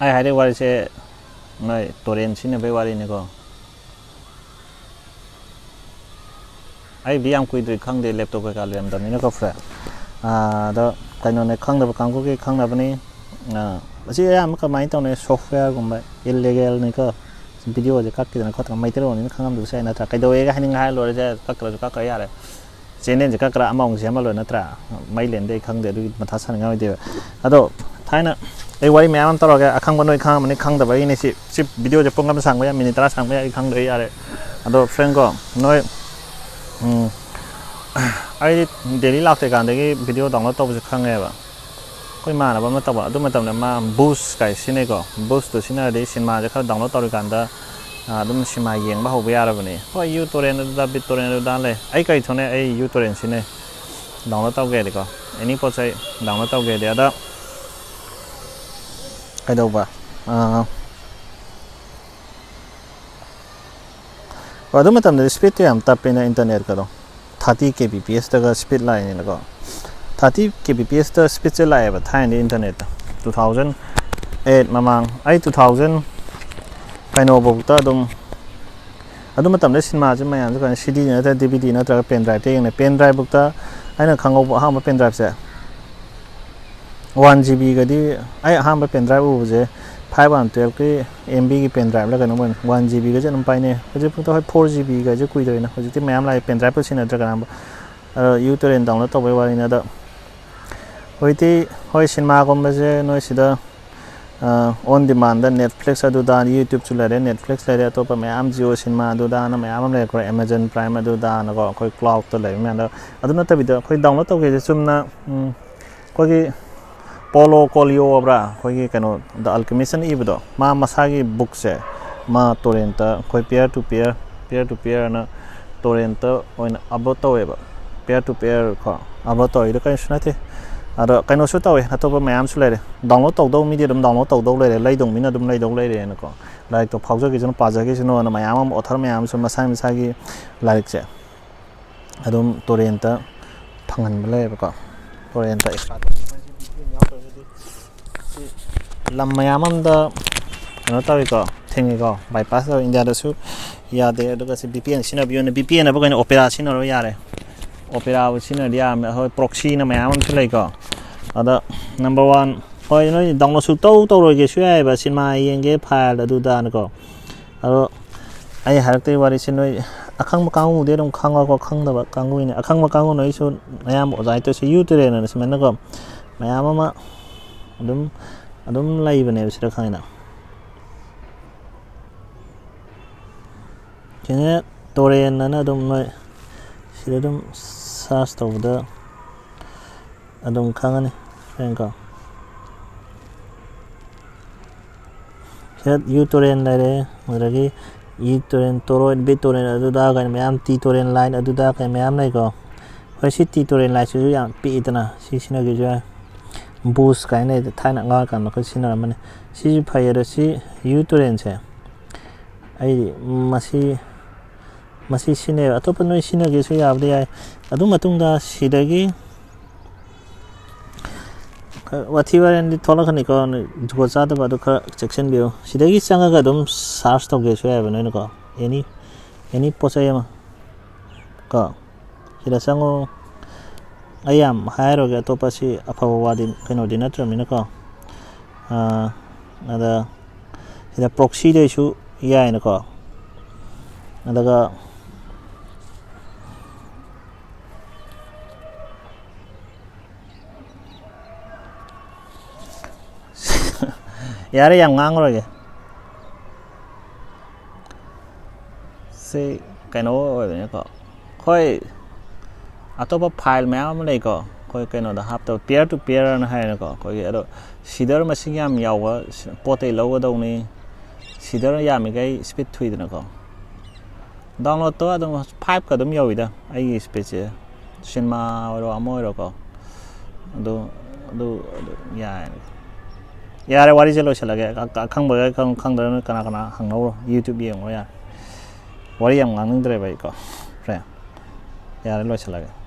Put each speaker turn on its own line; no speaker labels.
ai hai de wari se noi torrent sine be wari ne ko ai bi am kui de khang de laptop ka lem da ni ko fra da kaino ne khang da kang ko ke khang da bani asi am ka mai tong ne software gum ba illegal ne ko video je kak ki na ko ta mai te ro ni khang am du se na ta kai do e ga haning hai lo je kak ka ya le chenen je kak ra among se ma lo na tra mai len de khang de du ma tha san nga de ado thaina ai wari me am taro ga akhang ba noi khang mani khang da ba ni si video je pongam sang ba ya minute tra sang ba ya khang de ya le ado friend ko noi ai daily log te kan de video download to bu khang ba koi ma na ba ma ta ba du ma tam na ma boost kai sine ko boost to sine de cinema je kha download to kan da dum cinema yeng ba ho ba ya ra ba ni hoi uTorrent da BitTorrent da le ai kai thone ai uTorrent sine download to ge de ko any pot sai download to ge de da kai đâu ba và đúng mà tầm này speed thì am tập bên internet cái đó 30 kbps का speed line này có 30 kbps का speed से लाए बता है internet 2008 mamang ai 2000 cái nó bốc ta đúng mà tầm này cinema chứ mà cái CD này là DVD nó là pen drive thế này pen drive bốc ta ai nó khang ngô ham pen drive sẽ 1GB cái đi ai ham pen drive u je 512 cái MB cái pen drive là cái nó mình 1GB cái chứ nó bay nè cái chứ chúng ta 4GB cái chứ quy rồi nè cái chứ mấy em lại pen drive bớt xin là cái nào uTorrent download tàu về vào này đó hồi thì hồi cinema cũng bây giờ nói gì đó on demand Netflix adu da YouTube chu lare Netflix lare to pa mayam Jio cinema adu da na mayam le ko Amazon Prime adu da na ko cloud to le me da adu na ta bi da khoi download to ge chum na ko gi Polo Colio abra ko gi kano The Alchemist ni ibdo ma masagi book se ma torrent ko peer to peer na torrent oin abo to eba peer to peer ko abo to ida kai shna the ada kai no su to e na to pa mayam su le download to do mi de download to do le lai dong mi na dum lai dong le re na ko like to phau jo gi jon pa ja gi no na mayam author mayam su masagi like se adum torrent phangan le ba ko torrent extra lam mayam da no ta ko theng ko bypass to India da su ya de do ka se VPN sin abion VPN ba ko opera sin ro ya re opera sin dia ho proxy na mayam su le ko ada number 1 hoi no download su to ro ge su ai ba sin ma yeng ge file adu da na ko aro ai har te wari sin no akhang ma kang de dong khang ko khang da ba kang ni akhang ma kang no su mayam o jai to se uTorrent na se na ko mayam ma adum lai bane bisra khang na kene torrent na adum noi siradum search to da adum khang ni pen ko sed uTorrent la re modagi uTorrent torrent BitTorrent adu da ga mayam tTorrent line adu da ka mayam lai ko hoi si tTorrent line su yang pi itana si sina ge ja boost cái này thay nặng ngon cả nó cái xin là mình si phải là si uTorrent sẽ ai mà si xin này tôi vẫn nói xin là cái số nào đây ai đúng mà tung ra si đấy và thì vào đây thôi là cái này còn có sao đó vào đó section view si đấy sang cái đúng search to cái số này bên này nó có any post ấy mà có si là sang ayam hire ga to pasi apawa din kano dinatra minako ada ida proxy de su ya inako adaga yare yang ngang rồi kìa si cái nó rồi nhá có khôi atau file mayam le ko koi keno da hap to peer to peer na hai na ko koi ado sidar masing yam yawa pote lo do ni sidar yam gai speed thui na ko download to adum 5 ka dum yawi da ai speed cinema ro amoy ro ko do ya re wari jelo chala ge khang ba khang da kana hang no YouTube yeng ya wari yam ngang dre bai ko re ya re lo chala ge